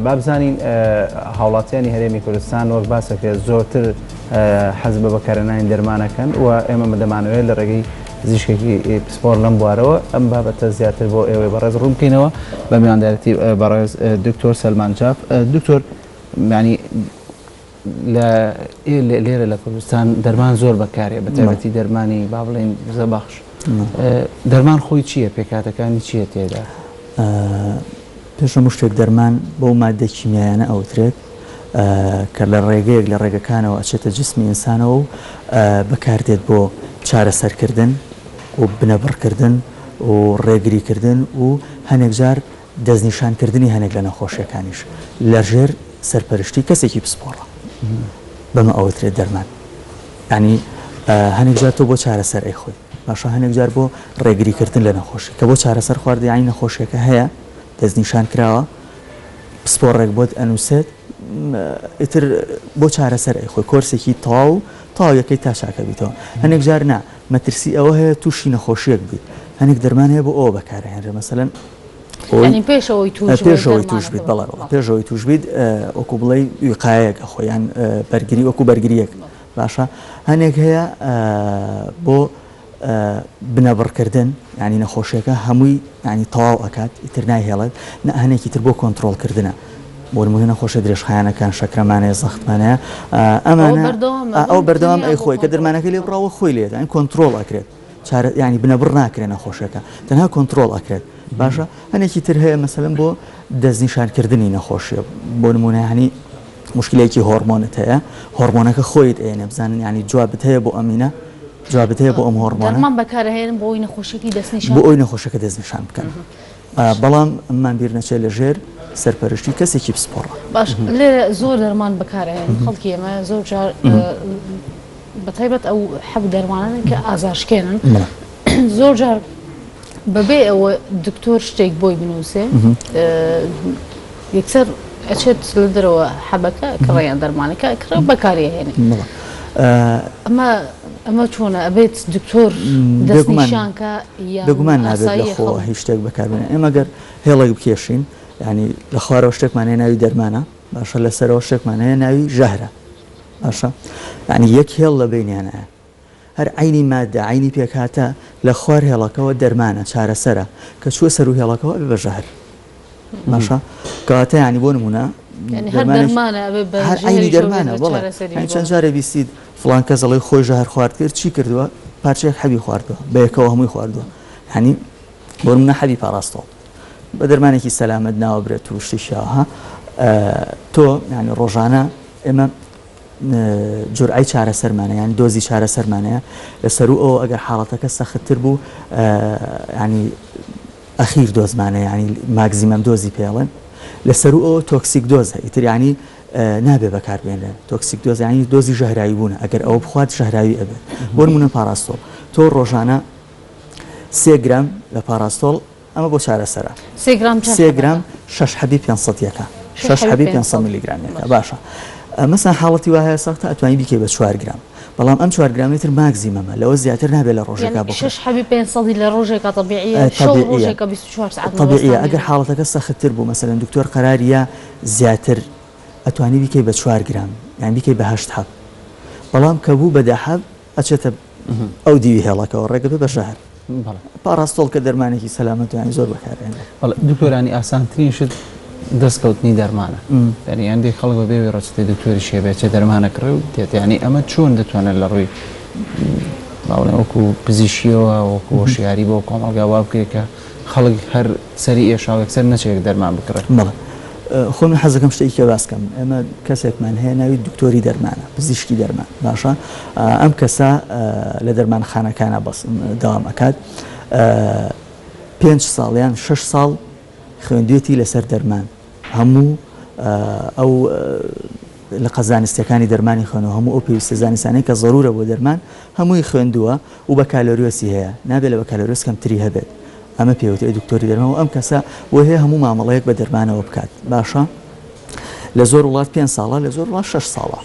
بابزانین هاوڵاتیانی هەرێمی کوردستان وەک باسەکە زۆرتر حەز بە بەکارهێنانی دەرمانەکەن و ئێمە دەمانەوێت لە ڕێگەی پزیشکێکی پسپۆر لەم بوارەوە ئەم بابەتە زیاتر بۆ ئێوەی بەڕێز ڕوون بکەینەوە بە میواندارەتی بەڕێز دکتۆر سەلمان جاف. دکتۆر ینی لێرە لە کوردستان دەرمان زۆر بەکارێ بە تایبەتی دەرمانی با بڵێن زەبەخش. دەرمان خۆی چییە؟ پێکاتەکانی چییە تێدا؟ پێش هەموو شتێک دەرمان بۆ مادە کیمیایانە ئەوترێت کە لە ڕێگەیەک لە ڕێگەکانەوە ئەچێتە جسمی ئینسانەوە و بەکاردێت بۆ چارەسەرکردن و بنەبڕکردن و ڕێگریکردن و هەنێک جار دەستنیشانکردنی هەنێک لە نەخۆشیەکانیش لەژێر سەرپەرشتی کەسێکی پسپۆڕە بەمە ئەوترێت دەرمان. ینی هەنێک جار تۆ بۆ چارەسەر ئەیخۆی باشە، هەنێک جار بۆ ڕێگریکردن لە نەخۆشی کە بۆ چارەسەر خواردی ینی نەخۆشیەکە هەیە دەستنیشان کراوە پسپۆڕێک بۆت ئەنووسێت ئیتر بۆ چارەسەر ئەیخۆی کۆرسێکی تاویەکەی تا چاکە بیتەوە. هەنێک جار نا مەترسی ئەوە هەیە تووشی نەخۆشیەک بیت، هەنێک دەرمان هەیە بۆ ئەوە بەکارهێنرێ مەسەلەن پێشەوەی توش بیت بەڵێ پێشەوەی توش بیت وەکو بڵێ ویقایەک خۆیان بەرگری وەکو بەرگریەک باشە. هەنێک هەیە بۆ بنەبڕکردن ینی نەخۆشیەکە هەمووی ینی تەواو ئەکات ئیتر نایهێڵێت، هەنێکی تر بۆ کۆنتڕۆڵکردنە بۆ نمونە نەخۆشە درێژخایانەکان شەکرەمانەیە زەختمانەیە ئەمانە ئەو بەردەوام ئەی خۆی کە دەرمانەکە لێ بڕاوە خۆی لێت ینی کۆنتڕۆڵ ئەکرێت ینی بنەبڕ ناکرێت نەخۆشەکە تەنها کۆنتڕۆڵ ئەکرێت باشە. هەنێکی تر هەیە مەسەلەن بۆ دەستنیشانکردنی نەخۆشیە بۆ نمونە ینی مشکلێکی هۆرمۆنت هەیە هۆرمۆنەکە خۆیت ئێنە بزانن ینی جوابت هەیە بۆ ئەمینە جوابت هەیە بۆ ئەم هۆرمۆنە دەرمان بەکارهێنن بۆ ئەوی نەخۆشیەکەی دەستنیشان بۆ ئەوی نەخۆشەکە دەستنیشان بکەن بەڵام ئەممان بیر نەچێت لەژێر سەرپەرشتی کەسێکی پسپۆڕە. باش لێرە زۆر دەرمان بەکارهێن خەڵکی ئێمە زۆر جار بەتایبەت ئەو حەبوو دەرمانن کە ئازاشکێنن زۆر جار بەبێ ئەوە دکتۆر شتێک بۆی بنووسێ یەکسەر ئەچێت لە دەرەوە حەبەکە کە ڕێیان دەرمانەکە کڕ بەکارهێنێ ئەمە چۆنە ئەبێت دکتۆر دەستنیشانکە بگومان نابێت لە خۆ هیچ شتێک بەکاربێنێ. ئێمە گەر هێڵێک بکێشین ینی لە خوارەوە شتێکمانەیە ناوی دەرمانە باشە لەسەرەوە شتێکمانەیە ناوی ژەهرە باشە ینی یەک هێڵ لە بینیانەیە هەر عینی مادە عینی پێکاتە لە خوار هێڵەکەەوە دەرمانە چارەسەرە کە چوە سەر و هێڵەکەەوە بە ژەهر باشە کەواتە ینی بۆ نمونە عینی دەرمانە بڵێ چەند جارێ بیستید فڵان کەس دەڵێ خۆی ژەهر خوارد کرد چی کردووە پارچەیەک حەبی خواردووە بە یەکەوە هەمووی خواردووە ینی بۆ نمونە حەبی پاراستۆڵ بە دەرمانێکی سەلامەت ناوەبرێت و شتیشیاها تۆ ینی ڕۆژانە ئێمە جورعی چارەسەرمانەیە یان دۆزی چارەسەرمانەیە لەسەر و ئەوە ئەگەر حاڵەتەکە سەختتر بوو ینی ئەخیر دۆزمانەیە ینی ماگزیمەم دۆزی پێڵێن لەسەر و ئەوە تۆکسیک دۆزە ئیتر ینی نابێ بەکاربێنرێن تۆکسیک دۆز ینی دۆزی ژەهراوی بوونە ئەگەر ئەوە بخوات ژەهراوی ئەبێت بۆ نمونە پاراستۆڵ تۆ ڕۆژانە 3 گرام لە پاراستۆڵ ئەمە بۆ چارەسەرە 3 گرام 6 حەبی 500 6 حەبی 500 میلیگرامێکە باشە. مەسەن حاڵەتی وایە سەختە ئەتوانی بیکەی بە 4 گرام بەڵام ئەم 4 گرامێتر ماگزیمەمە لەوە زیاتر نابێت لە ڕۆژێکا بخۆ 6 حەبی 500 لە ڕۆژێکە طبیعیە ڕۆژێکە 24 ساعت طبیعیە ئەگەر حاڵەتەکە سەختتر بوو مەسەلەن دکتۆر قەراریە زیاتر ئەتوانی بیکەی بە 4 گرام یان بیکەی بە 8 حەب بەڵام کە بوو بە 10 حەب ئەچێتە ئەو دیوی هێڵەکەەوە ڕێگە بێ بە ژەهر پاراستۆڵ کە دەرمانێکی سەلامەت یانی زۆر بەکارهێنێت. دکتۆرانی ئاسانترین شت دەستکەوتنی دەرمانە یان دێ خەڵک بە بێوێ ڕاستی دکتۆری شێبێتە دەرمانەکڕێ و دێت ینی ئەمە چۆن دەتوانێت لە ڕووی باڵێ وەکو پزیشیەوە وەکو هۆشیاری بۆ کۆمەڵگا وا بکرێت کە خەڵک هەر سەری ئێشاوێکسەر نەچێت دەرمان بکڕێت. خۆ من حەزەکەم شتێکی کە باسکەم ئێمە کەسێکمان هەیە ناوی دکتۆری دەرمانە پزیشکی دەرمان باشە ئەم کەسە لە دەرمانخانەکانە داوام ئەکات 5 ساڵیان 6 ساڵ خوێندوێتی لەسەر دەرمان هەموو ئەو لە قەزانستیەکانی دەرمانی خوێنەوە هەموو ئەو پێویستە زانستانەی کە زەرورە بۆ دەرمان هەمووی خوێندووە و بە کالۆریۆسی هەیە نابێت لە بە کالۆریۆس کەمتری هەبێت ئەمە پێوتێ دکتۆری دەرمان و ئەم کەسە بۆ هەیە هەموو مامەڵەیەک بە دەرمانەوە بکات باشە لە زۆر وڵات 5 ساڵە لە زۆر وڵات 6 ساڵە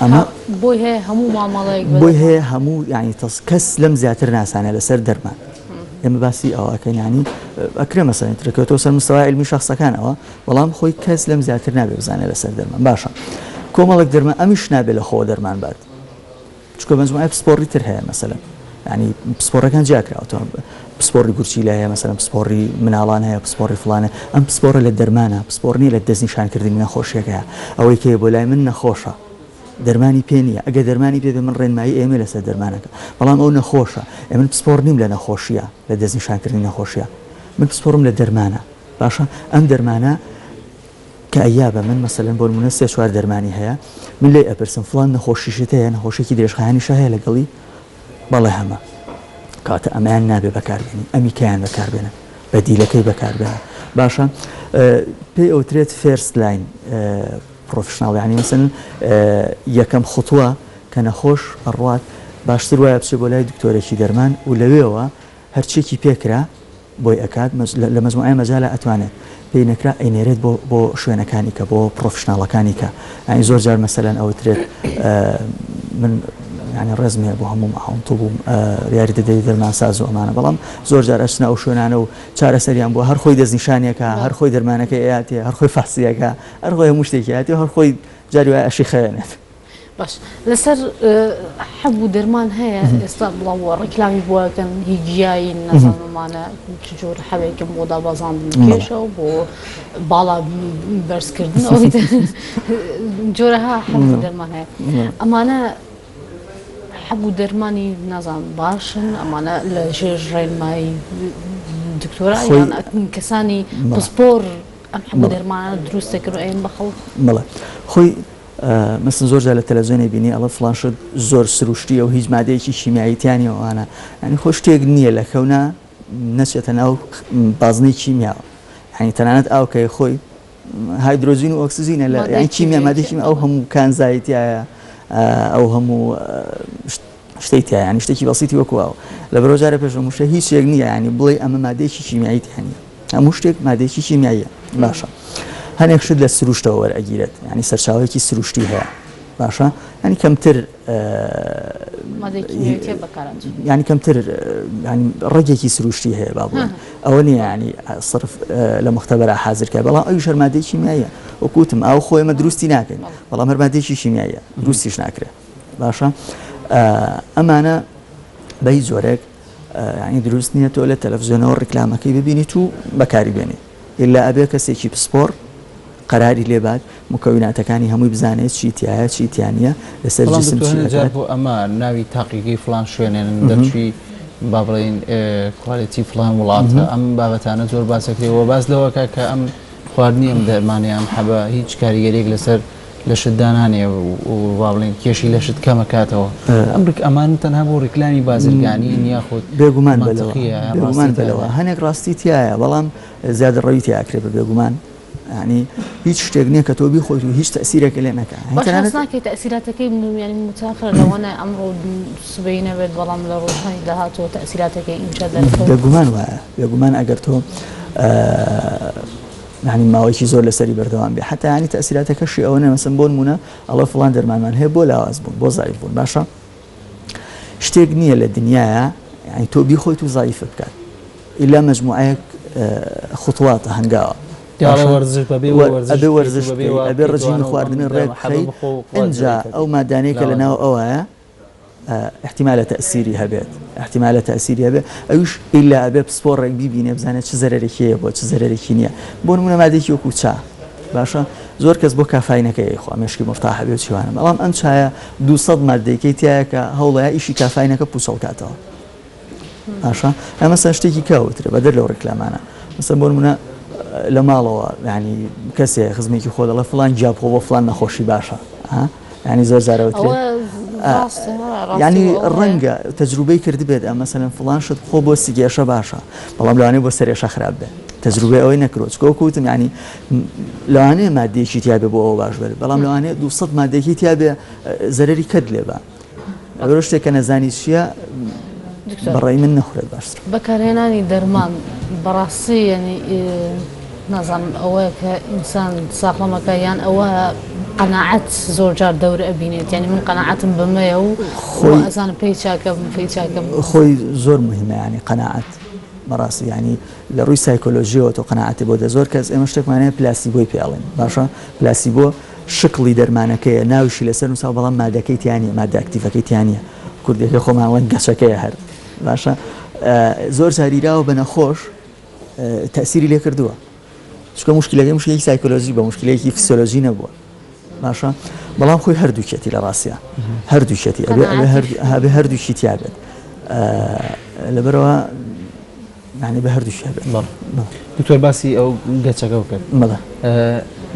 ئەمە بۆی هەیە هەموو مامەڵەیەک بۆی هەیە هەموو یعنی کەس لەم زیاتر ناسانە لەسەر دەرمان ئێمە باسی ئەوەکەین ینی ئەکرێ مەسەڵەن ترکەوتەوە سەر مستەوای علمی شخصەکانەوە بەڵام خۆی کەس لەم زیاتر نابێ بزانێت لەسەر دەرمان باشە کۆمەڵک دەرمان ئەمیش نابێت لە خۆ دەرمان بات چکە مەجموعە پسپۆڕی تر هەیە مەسەلەن ینی پسپۆڕەکان جیاکراوەوە پسپۆڕی گورچی لە هەیە مەسەلەن پسپۆڕی مناڵان هەیە پسپۆڕی فڵانە ئەم پسپۆڕە لە دەرمانە پسپۆڕنی لە دەستنیشانکردنی نەخۆشیەکەیە ئەوەی کێ بۆ لای من نەخۆشە دەرمانی پێ نییە ئەگە دەرمانی پێ من ڕێنمایی ئێمە لەسەر دەرمانەکە بەڵام ئەو نەخۆشە ئێمە پسپۆڕ نیم لە نەخۆشیە لە دەستنیشانکردنی نەخۆشیە من پسپۆڕم لە دەرمانە باشە ئەم دەرمانە کە ئەیا بە من مەسەلەن بۆ نمونە سێ چوار دەرمانی هەیە من لێ ئەپرسم فڵان نەخۆشیشت هەیە نەخۆشیێکی درێژخایانیشە هەیە لەگەڵی بەڵێ هەمە کاتە ئەمایان نابێ بەکاربێنی ئەمی کەیان بەکاربێنە بە دیلەکەی بەکاربێنە باشە پێی ئەوترێت فێرست لاین پرۆفشناڵ ینی مەسەن یەکەم خوتووە کە نەخۆش ئەڕوات باشتر وایە بچێت بۆ لای دکتۆرێکی دەرمان و لەوێەوە هەرچێکی پێکرا بۆی ئەکات لە مەجموعەیە مەجالە ئەتوانێت پێی نەکرا ئەینێرێت بۆ شوێنەکانی کە بۆ پرۆفشناڵەکانی کە ئەنی زۆر جار مەسەلەن ئەوترێت من ینی ڕێزمێ بۆ هەموو ماحڵتو بووم یاری دەدەی دەرمان ساز و ئەمانە بەڵام زۆر جار ئەچنە ئەو شوێنانە و چارەسەریان بۆ هەر خۆی دەستنیشانێکە هەر خۆی دەرمانەکە ئااتێ هەر خۆی فاسیەکە هەر خۆی هەموو شتێکی هااتێ هەر خۆی جاری وای ئەشی خەیەنێت باش لەسەر حەبوو دەرمان هەیە ئێستا بڵاوە ڕێکلامی بووەکەن هیگیایی نەزانمانە جۆر حەوێکم بۆ دابەزاندن کێشە و بۆ باڵا بەرزکردن ئەوی جۆرەها حەبوو دەرمان هەیە ئەمانە حەبوو دەرمانی نازان باشن ئەمانە لە ژێر ڕێنمایی دکتۆرا یان کەسانی پسپۆڕ ئەم حەبوو دەرمانە دروستەکرد ئەین بەخەڵ بڵێ خۆی مەسن زۆرجار لە تەلەڤیزیۆنی بینی ئەڵە فڵان شت زۆر سروشتیە و هیچ مادەیەکی شیمیاییتیانی ئەوانە ینی خۆ شتێک نییە لە کەونا نەچێتە ناو بازنەی کیمیاوە ینی تەنانەت ئاوکەی خۆی هایدرۆژین و ئۆکسیژینە لە یانی کیمیا مادەی ئەو هەموو کانزایەتیایە ئەو هەموو شتێکی ینی شتێکی بەسیتی وەکوواوە لە بەرۆژارە پێش موشە هیچ شتێک نییە ینی بڵێ ئەمە مادەیەکی کیمیاییتیانی هەموو شتێک مادەیەکی کیمیاییە باشە هەنێک شت لە سروشتەوە وەرئەگیرێت ینی سەرچاوەیەکی سروشتی هەیە باشە ینی کەمتر ینی کەمتر ڕێگێکی سروشتی هەیە با بڵێن ئەوە نییە ینی صرف لە مختبەرە حازرکە بەڵام ئەوی شەر مادەی کیمیاییە وەکوتم ئەو خۆی ئەمە دروستی ناکەین بەڵام هەر مادەیەکی کیمیاییە دروستیش ناکرێت باشە ئەمانە بە هیچ جۆرێک ینی دروست نییە تۆ لە تەلەڤیزیۆنەوە ڕیکلامەکەی ببینیت و بەکاری بێنی ئللا ئەبێ کەسێکی پسپۆڕ قەراری لێبات مکەویناتەکانی هەمووی بزانێت چیتیایە چیتیانە لەسەر جسم بۆ ئەمە ناوی تاقیقی فلان شوێنێن دەرچوی با بڵێن کوالیتی فلان وڵاتە ئەم بابەتانە زۆر باسەکرێەوە باز لەوەکە کە ئەم خواردنی ئەم دەرمانیان حەبە هیچ کاریگەرێک لەسەر لە شتدانانێ و بڵێن کێشی لە شت کەمەکاتەوە ئەمان تەنها بۆ ڕیکلامی بازرگانی یاخود بێگومان بەلەوە هەنێک ڕاستی تایە بەڵام زیادە ڕەوی تیاکرێ بە بێگومان ینی هیچ شتێک نییە کە تۆ بیخۆیت و هیچ تەسیرێک لێ نەکە ناکەیت تەسیراتەکەی ینی متاخر لەوانە ئەمڕۆ سبەی نەبێت بەڵام لە ڕۆژانی داهاتەوە تەسیراتەکەی اینجا دەرکەوت بێگومان وایە بێگومان ئەگەر تۆ ینی ماوەیەکی زۆر لەسەری بەردەوام بێ حتا ینی تەسیراتەکەشی ئەوە نەمەسم بۆ نمونە ئەڵە فڵان دەرمانمان هەیە بۆ لاواز بوون بۆ زایف بوون باشە شتێک نییە لە دنیاە ینی تۆ بیخۆیت و زایف بکات ئیلا مەجموعەیەک خوتواتە هەنگاوە ئەبێ ورزش ئەبێ ڕجیمی خواردنی ڕێک بخەیت ئەنجا ئەو مادانەی کە لەناو ئەوەیە احتیمالە تەسیری هەبێت احتیمالە تەسیری هەبێت ئەوش ئیلا ئەبێ پسپۆڕێک بیبینێ بزانێت چ زەرێکیە بۆ چ زەرێکی نییە بۆ نمونە مادێکی وەکو چا باشە زۆر کەس بۆ کافاینەکەی خوا مێشکی مرتاح هەبێت چیوانە بەڵام ئەم چایە 200 مادەیەکەی تایە کە هەوڵەیە ئیشی کافاینەکە پوچەڵکاتەوە باشە ئەمە سەر شتێکی کەوترە بەدەر لەو ڕێکلامانە مەسەڵەن بۆ نمونە لە ماڵەوە ینی کەسێ خزمێکی خۆ دەڵێ فڵان جیاپۆ بۆ فڵان نەخۆشی باشە ینی زۆر زارەوەترێ ینی ڕەنگە تەجروبەی کرد بێت ئەم مەسەلەن فڵان شت خۆ بۆ سیگێشە باشە بەڵام لەوانەیە بۆ سەرێشە خراپ بێت تەجروبەی ئەوەی نەکرۆ چکۆ کوتم ینی لەوانەیە مادەیەکی تیابێ بۆ ئەوە باش بێت بەڵام لەوانەیە 200 مادەیەکی تیابێ زەرەری کرد لێبە ئەگەر شتێک کە نەزانی چییە بەڕێی من نەخورێت باشتر بەکارهێنانی دەرمان بەڕاستی ینی نازانم ئەوەیە کە ئینسان ساقڵەمەکە یان ئەوە قەناعەت زۆر جار دەورە ئەبینێت ینی من قەناعەتم بمەیە و ئەزانم پێی چاکەم خۆی زۆر مهمە ینی قەناعەت بەڕاستی ینی لە ڕووی سایکۆلۆژیەوە تۆ قەناعەتی بۆ زۆر کەس ئێمە شتێکمانەیە پلاسیبۆی پێڵێن باشە پلاسیبۆ شکلی دەرمانەکەیە ناویشی لەسەر نووسا بەڵام مادەکەی تیانە مادە ئەکتیڤەکەی تیانە کوردێکی خۆماوەند گەچەکەیە هەر باشە زۆر جاریراوە بە نەخۆش تەسیری لێ کردووە چکە مشکلەکەی مشکلەیەکی سایکۆلۆژی بە مشکلەیەکی فسیۆلۆژی نەبووە باشە بەڵام خۆی هەردووکێتی لە ڕاستیە هەردووکێتی ئەبێ هەردووکی تیا بێت لەبەرەوە یعنی بە هەردووشی هەبێت دکتۆر باسی ئەو گەچەکە بکرد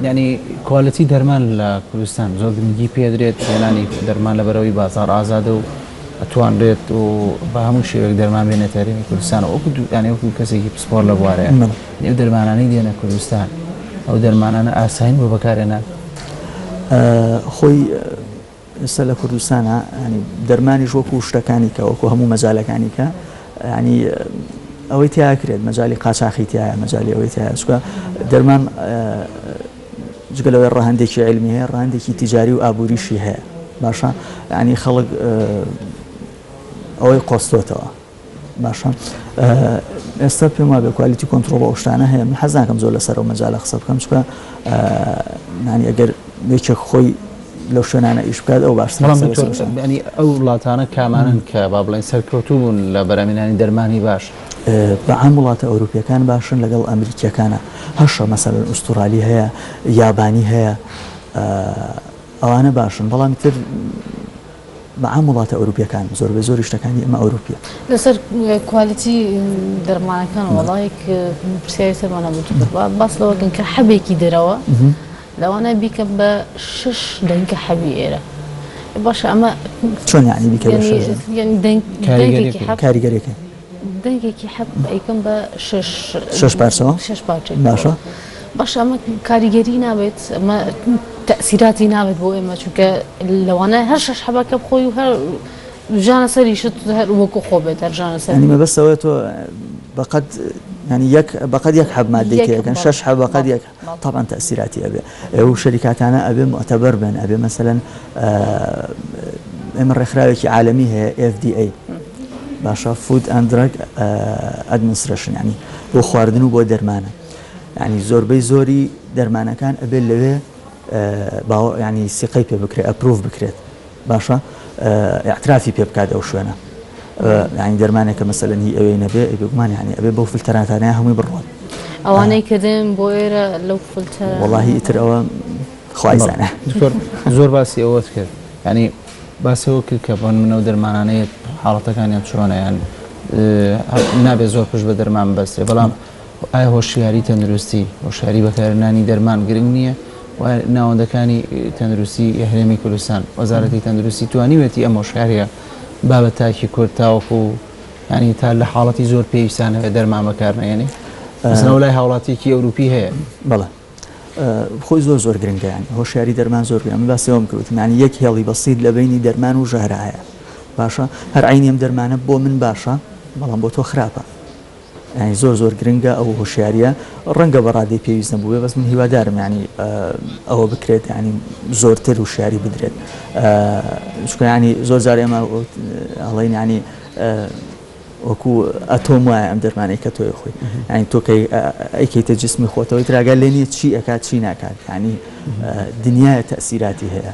ینی کواڵەتی دەرمان لە کوردستان زۆر گرنگی پێدرێت هێنانی دەرمان لەبەرەوەی بازار ئازادە و ئەتوانرێت و بە هەموو شێوەیەک دەرمان بێنێت هەرێمی کوردستانە وەکو کەسێکی پسپۆر لە بوارەیە ئەو دەرمانانەی دێنە کوردستان ئەو دەرمانانە ئاساین بۆ بەکارێنە خۆی ئێستا لە کوردستانە ینی دەرمانی وەکو شتەکانی کە وەکو هەموو مەجالەکانی کە ینی ئەوەی تیاکرێت مەجای قاچاقی تایە مەجای ئەوەی تایە چکە دەرمان جگە لەوەی ڕەهەندێکی علمی هەیە ڕەهەندێکی تیجاری و ئابووریشی هەیە باشە ینی خەڵک ئەوەی قۆستۆتەوە باشە ئێستا پێم وابێ کوالیتی کۆنتڕۆڵ بە شتانە هەیە من حەز ناکەم زۆر لەسەر ئەو مەجالە قسە بکەم چکە ینی ئەگەر یەکێک خۆی لەو شوێنانە ئیش بکات ئەو باشتر ینی ئەو وڵاتانە کامانن کە با بڵێن سەرکەوتوو بوون لە بەرهەمهێنانی دەرمانی باش بە عام وڵاتە ئەوروپیەکان باشن لەگەڵ ئەمریکیەکانە هەشە مەسەلەن ئوستورالی هەیە یابانی هەیە ئەوانە باشن بەڵام تر بە عام وڵاتە ئەوروپیەکان زۆربەی زۆری شتەکانی ئەمە ئەوروپیە لەسەر کوالیتی دەرمانەکان وەڵایەک پرسیاری سەرمانە بوو باس لەوەکەن کە حەبێکی دەرەوە لەوانە بیکە بە 6 دەنگە حەبی ئێرە باشە ئەمە چۆن یعنی بیکە کاریگەریەکە دەنگێکی حەب ئەیکەم بە 6 پارچەوە باشە باشە ئەمە کاریگەری نابێت ئەمە تەسیراتی نابێت بۆ ئێمە چونکە لەوانە هەر 6 حەبەکە بخۆی و هەر ژانە سەریشت هەر وەکو خۆ بێت هەر ژانە سەر ینی مەبەستەوە تۆ بەقەد ینی بەقەد یەک حەب مادەیەکەن 6 حەب بەقەد یەک طبعا تەسیراتی ئەبێ ئەو شەریکاتانە ئەبێ مۆتەبەر بن ئەبێ مەسەلەن ئێمە ڕێکخراوێکی عالەمی هەیە FDA باشە فود ئەند دراگ ئەدمنسترێشن ینی بۆ خواردن و بۆ دەرمانە ینی زۆربەی زۆری دەرمانەکان ئەبێت لەوێ ینی سیقەی پێ بکرێت ئەپروف بکرێت باشە اعترافی پێ بکات ئەو شوێنە ینی دەرمانێکە مەسەلەن هی ئەوەی نەبێ ئەبێگومان ینی ئەبێ بەو فلتەراتانەیە هەمووی بڕۆن ئەوانەی کردن بۆ ئێرە لەو فلتەر وەڵاهی ئیتر ئەوە خوای زانە زۆر باسی ئەوەت کرد ینی باسەوە کرد کە بۆن منەوە دەرمانانەیە حاڵەتەکانیان چۆنەیان نابێت زۆر پشت بە دەرمان بەستێ بەڵام ئایا هۆشیاری تەندروستی هۆشیاری بەکارهێنانی دەرمان گرنگ نییە و ناوەندەکانی تەندروستی هەرێمی کوردستان وەزارەتی تەندروستی توانیوێتی ئەم هۆشیاریە بابەتاکی کورد تاوەکو ینی تا لە حاڵەتی زۆر پێویستانەوێت دەرمان بەکارنێنێ مثلا لای هاوڵاتێکی ئەوروپی هەیە بەڵێ خۆی زۆر گرنگە ینی هۆشیاری دەرمان زۆر گرنگە من باسەوەم کردوتم ینی یەک هێڵی بەسیط لە بینی دەرمان و ژەهرایە باشە هەر عینی ئەم دەرمانە بۆ من باشە بەڵام بۆ تۆ خراپە ینی زۆر گرنگە ئەو هۆشیاریە ڕەنگە بەڕادەی پێویست نەبووێ بەس من هیوادارم ینی ئەوە بکرێت ینی زۆرتر وشیاری بدرێت چونکە ینی زۆر جار ئێمە هەڵێن ینی وەکو ئەتۆم وایە ئەم دەرمانەی کە تۆی خۆی ینی تۆ ئەیکەیتە جسمی خۆتەوەی تراگەر لێ نییە چی ئەکات چی ناکات ینی دنیاە تەسیراتی هەیە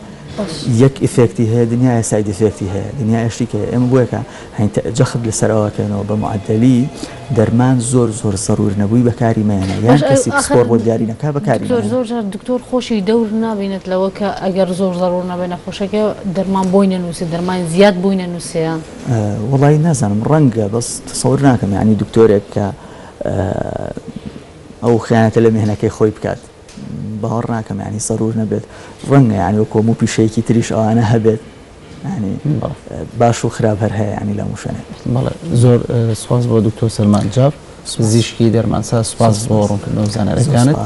یەک ئفێکتی هەیە دنیاە ساید ئفێکتی هەیە دنیا ئەشتێکە ئێمە بۆیەکە جەخت لەسەرەوەکەنەوە بە معدەلی دەرمان زۆر سەرور نەبووی بەکاری مێنە یان کەسی پسپۆر بۆ دیاری نەکا بەکاری زۆر دکتۆر خۆشی دەور نابێنێت لەوە کە ئەگەر زۆر زەڕور نەبێنە خۆشەکە دەرمان بۆی نەنووسێت دەرمان زیاد بووی نەنووسیان وەڵی نازانم ڕەنگە بەس تەسەور ناکەم ینی دکتۆرێک کە ئەو خیانەتە لە مێهنەکەی خۆی بکات باوەڕ ناکەم ینی سەرور نەبێت ڕەنگە ینی وەکو هەموو پیشەیەکی تریش ئەوانە هەبێت ینی باش و خراپ هەر هەیە ینی لە موشێنێت زۆر سپاس بۆ دکتۆر سەلمان جاف پزیشکی دەرمانساز سپاس بۆ ڕوونکردنەوە زانەرەکانت